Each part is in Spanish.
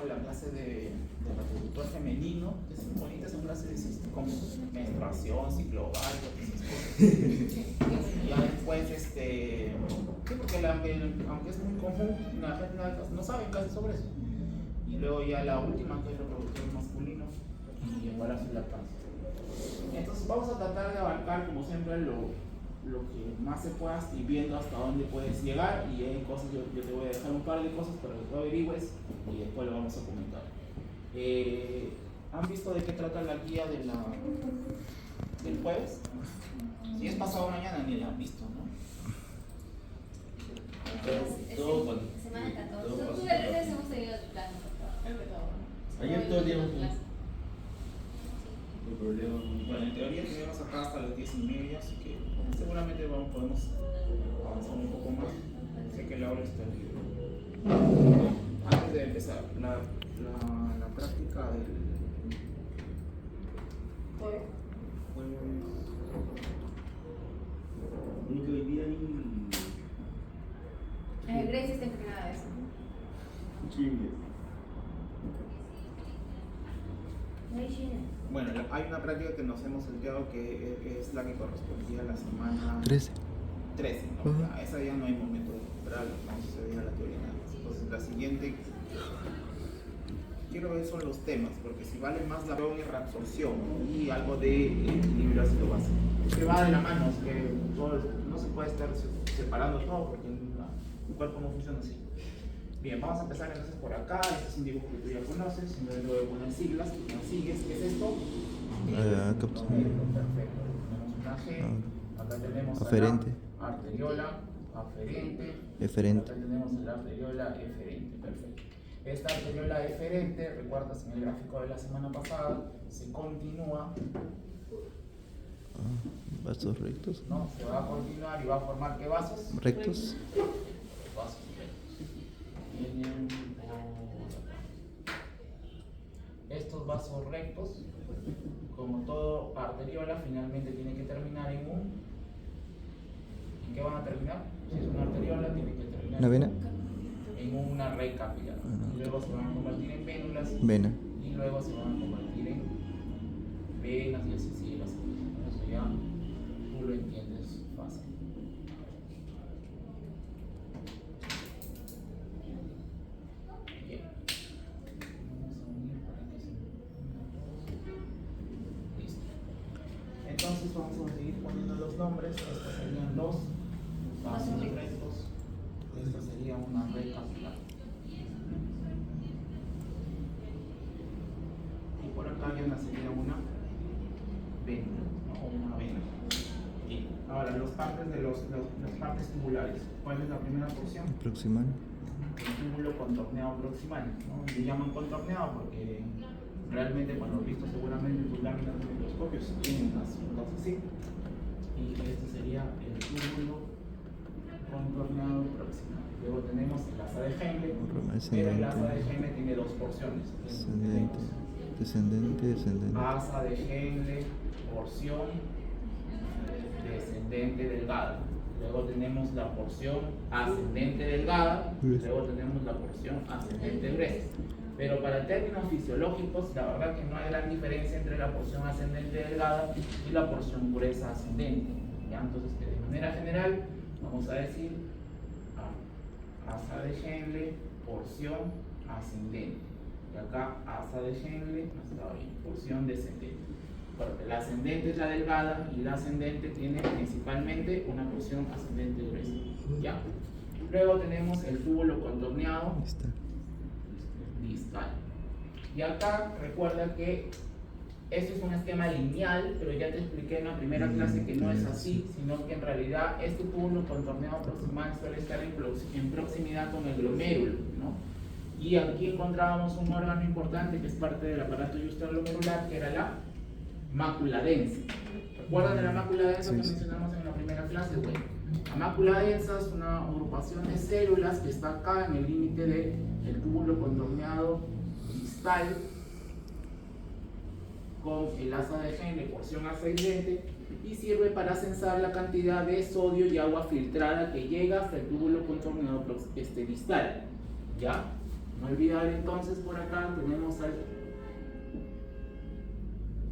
la clase de reproductor femenino, que es muy bonita, esa clase de como menstruación, ciclo ovárico, esas cosas. Y ya después, sí, porque aunque es muy común, la gente no sabe casi sobre eso. Y luego ya la última, que es reproductor masculino y embarazo y lactancia. Entonces vamos a tratar de abarcar, como siempre, lo que más se pueda y viendo hasta dónde puedes llegar. Y hay cosas, yo te voy a dejar un par de cosas para que tú averigües y después lo vamos a comentar. ¿Han visto de qué trata la guía del jueves? Si es pasado mañana ni la han visto, ¿no? Todo con semana 14. todo Tú con- de lunes hemos seguido el plan. Ayer todo el día hemos clase. el problema. Bueno, en teoría tenemos acá hasta las 10:30, así que seguramente podemos avanzar un poco más. Sé que la hora está libre. Antes de empezar, la práctica del jueves. Único que hoy día Grace está entrenada de eso. Chile. No hay China. Bueno, hay una práctica que nos hemos salteado que es la que correspondía a la semana 13. 13, ¿no? Ujú. A esa ya no hay momento de recuperarla, vamos a hacer ya la teoría nada más. Entonces, la siguiente, quiero ver son los temas, porque si vale más la reabsorción y algo de equilibrio ácido base, que va de la mano, es que no se puede estar separando todo, porque el cuerpo no funciona así. Bien, vamos a empezar entonces por acá. Este es un dibujo que tú ya conoces, simplemente voy a poner siglas, tú me sigues. ¿Qué es esto? Capsule. Perfecto. Tenemos una G, acá tenemos Aferente. la arteriola aferente, Eferente. acá tenemos la arteriola eferente, perfecto. Esta arteriola eferente, recuerdas en el gráfico de la semana pasada, se continúa, Vasos rectos. ¿no? Se va a continuar y va a formar ¿qué vasos? Rectos. Vasos rectos. Vienen por acá. Estos vasos rectos, como todo arteriola, finalmente tiene que terminar en ¿en qué van a terminar? Si es una arteriola, tiene que terminar ¿Una vena? en una red capilar. Y luego se van a convertir en vénulas. Vena. Y luego se van a convertir en venas y así sigue la secuencia. Eso ya tú lo entiendes fácil. Bien. Vamos a unir para que se listo. Entonces vamos a seguir poniendo los nombres. Estos serían los vasos rectos. Esta sería una red capilar. Y por acá ya nacería una vena, ¿no? O una vena. Bien. Ahora, las partes tubulares. ¿Cuál es la primera porción? Proximal. El túbulo contorneado proximal, ¿no? Le llaman contorneado porque realmente cuando has visto seguramente tus láminas de microscopio tienen unas así. Y este sería el túbulo contorneado proximal. Luego tenemos el asa de Henle, pero el asa de Henle tiene dos porciones. Ascendente. Descendente, descendente. Asa de Henle, porción descendente delgada. Luego tenemos la porción ascendente delgada, luego tenemos la porción ascendente gruesa. Pero para términos fisiológicos, la verdad que no hay gran diferencia entre la porción ascendente delgada y la porción gruesa ascendente. ¿Ya? Entonces, de manera general, vamos a decir asa de Henle, porción ascendente. Y acá asa de Henle, hasta ahí, porción descendente. Porque la ascendente es la delgada y la ascendente tiene principalmente una porción ascendente gruesa. ¿Ya? Luego tenemos el túbulo contorneado distal. Y acá recuerda que esto es un esquema lineal, pero ya te expliqué en la primera clase que no es así, sino que en realidad este túbulo contorneado proximal suele estar en proximidad con el glomérulo, ¿no? Y aquí encontrábamos un órgano importante que es parte del aparato yustroglomerular, que era la mácula densa. ¿Recuerdan de la mácula densa que mencionamos en la primera clase? Bueno, la mácula densa es una agrupación de células que está acá en el límite del túbulo contorneado distal con el asa de Henle, porción ascendente, y sirve para censar la cantidad de sodio y agua filtrada que llega hasta el túbulo contorneado distal. ¿Ya? No olvidar entonces por acá tenemos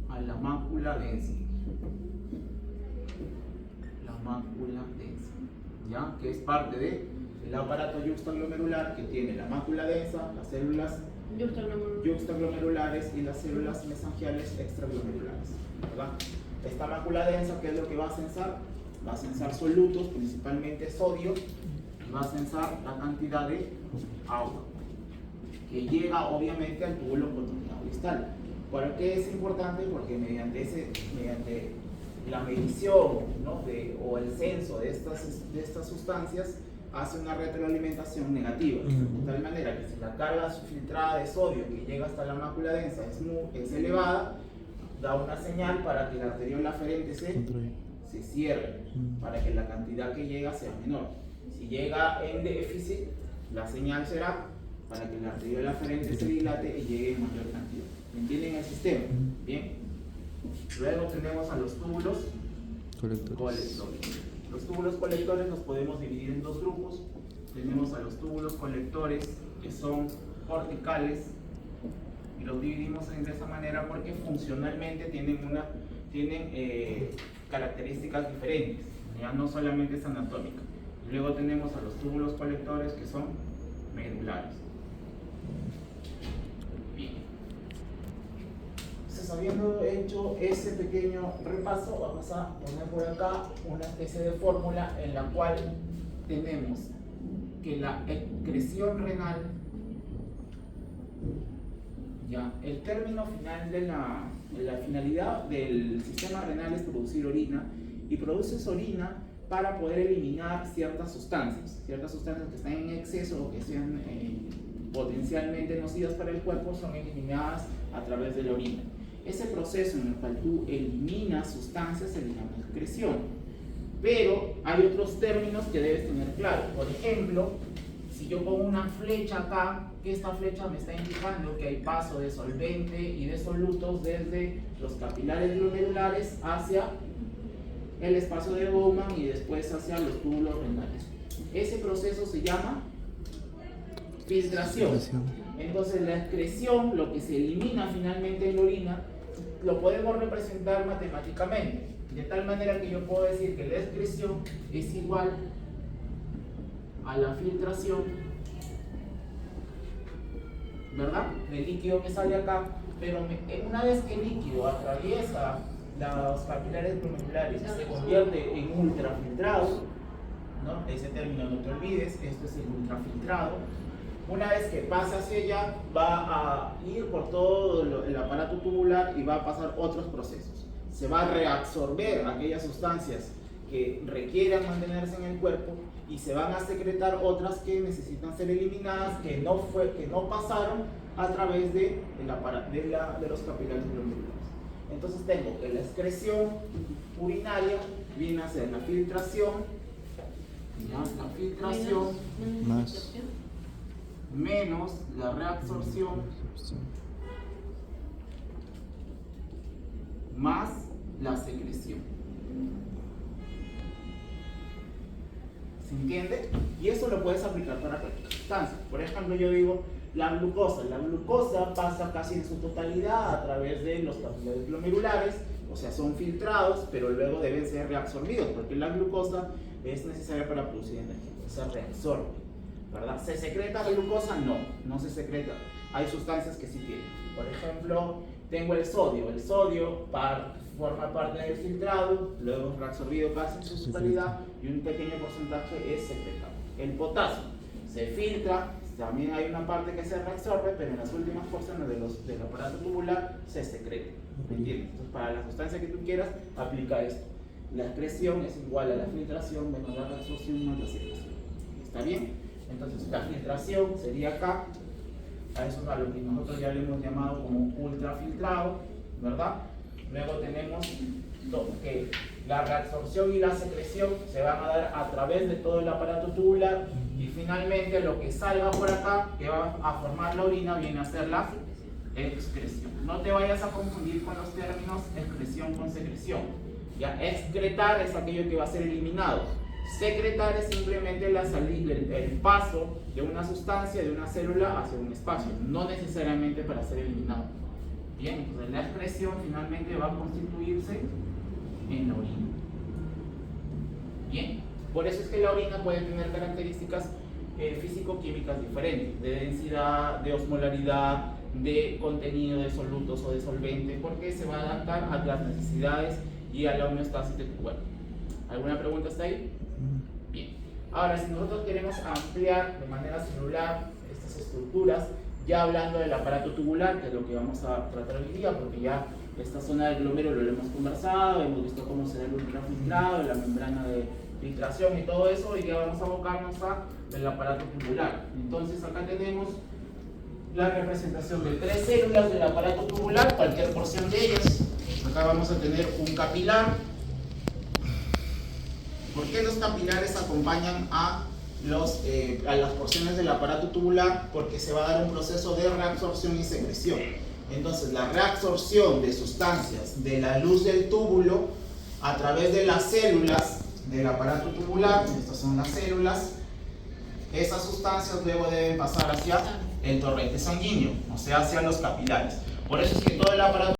a la mácula densa. La mácula densa, ¿ya? Que es parte del aparato yuxtaglomerular que tiene la mácula densa, las células yuxtaglomerulares y las células mesangiales extraglomerulares, ¿verdad? Esta mácula densa, ¿qué es lo que va a censar? Va a censar solutos, principalmente sodio, y va a censar la cantidad de agua que llega obviamente al túbulo contorneado distal. ¿Por qué es importante? Porque mediante la medición, ¿no? o el censo de estas sustancias hace una retroalimentación negativa, de tal manera que si la carga filtrada de sodio que llega hasta la mácula densa es elevada, da una señal para que la arteriola aferente se cierre, para que la cantidad que llega sea menor. Si llega en déficit, la señal será para que la arteriola aferente se dilate y llegue en mayor cantidad. ¿Entienden el sistema? Bien. Luego tenemos a los túbulos colectores. Los túbulos colectores los podemos dividir en dos grupos. Tenemos a los túbulos colectores que son corticales y los dividimos de esa manera porque funcionalmente tienen características diferentes, ya no solamente es anatómica. Y luego tenemos a los túbulos colectores que son medulares. Bien. Entonces, habiendo hecho ese pequeño repaso, vamos a poner por acá una especie de fórmula en la cual tenemos que la excreción renal, ya, el término final de la finalidad del sistema renal es producir orina, y produces orina para poder eliminar ciertas sustancias que están en exceso o que sean potencialmente nocivas para el cuerpo, son eliminadas a través de la orina. Ese proceso en el cual tú eliminas sustancias se llama excreción, pero hay otros términos que debes tener claro. Por ejemplo, si yo pongo una flecha acá, que esta flecha me está indicando que hay paso de solvente y de solutos desde los capilares glomerulares hacia el espacio de Bowman y después hacia los túbulos renales. Ese proceso se llama filtración. Entonces la excreción, lo que se elimina finalmente en la orina, lo podemos representar matemáticamente, de tal manera que yo puedo decir que la excreción es igual a la filtración, ¿verdad?, del líquido que sale acá. Pero una vez que el líquido atraviesa los capilares glomerulares y se convierte en ultrafiltrado, ¿no? Ese término no te olvides, esto es el ultrafiltrado. Una vez que pasa hacia allá, va a ir por todo el aparato tubular y va a pasar otros procesos. Se va a reabsorber aquellas sustancias que requieran mantenerse en el cuerpo y se van a secretar otras que necesitan ser eliminadas, que no pasaron a través de los capilares glomerulares. Entonces tengo que la excreción urinaria viene a ser la filtración, menos la reabsorción más la secreción. ¿Se entiende? Y eso lo puedes aplicar para cualquier sustancia. Por ejemplo, yo digo la glucosa pasa casi en su totalidad a través de los capilares glomerulares, o sea, son filtrados, pero luego deben ser reabsorbidos, porque la glucosa es necesaria para producir energía, se reabsorbe, ¿verdad? ¿Se secreta la glucosa? No se secreta. Hay sustancias que sí tienen. Por ejemplo, tengo el sodio. El sodio forma parte del filtrado, luego es reabsorbido casi en su totalidad y un pequeño porcentaje es secretado. El potasio se filtra, también hay una parte que se reabsorbe, pero en las últimas porciones del aparato tubular se secreta. ¿Me entiendes? Entonces, para la sustancia que tú quieras, aplica esto. La excreción es igual a la filtración menos la reabsorción más la secreción. ¿Está bien? Entonces, la filtración sería acá. A eso es a lo que nosotros ya le hemos llamado como ultrafiltrado, ¿verdad? Luego tenemos que la reabsorción y la secreción se van a dar a través de todo el aparato tubular, y finalmente lo que salga por acá, que va a formar la orina, viene a ser la excreción. No te vayas a confundir con los términos excreción con secreción. Ya, excretar es aquello que va a ser eliminado. Secretar es simplemente la salida, el paso de una sustancia, de una célula hacia un espacio, no necesariamente para ser eliminado. Bien, entonces la excreción finalmente va a constituirse en la orina. Bien, por eso es que la orina puede tener características físico-químicas diferentes, de densidad, de osmolaridad, de contenido de solutos o de solvente, porque se va a adaptar a las necesidades y a la homeostasis de tu cuerpo. ¿Alguna pregunta hasta ahí? Bien. Ahora, si nosotros queremos ampliar de manera celular estas estructuras, ya hablando del aparato tubular, que es lo que vamos a tratar hoy día, porque ya esta zona del glomérulo lo hemos conversado, hemos visto cómo se da el ultrafiltrado, la membrana de filtración y todo eso, y ya vamos a abocarnos al aparato tubular. Entonces acá tenemos la representación de 3 células del aparato tubular, cualquier porción de ellas. Acá vamos a tener un capilar. ¿Por qué los capilares acompañan a las porciones del aparato tubular? Porque se va a dar un proceso de reabsorción y secreción. Entonces, la reabsorción de sustancias de la luz del túbulo a través de las células del aparato tubular, estas son las células, esas sustancias luego deben pasar hacia el torrente sanguíneo, o sea, hacia los capilares. Por eso es que todo el aparato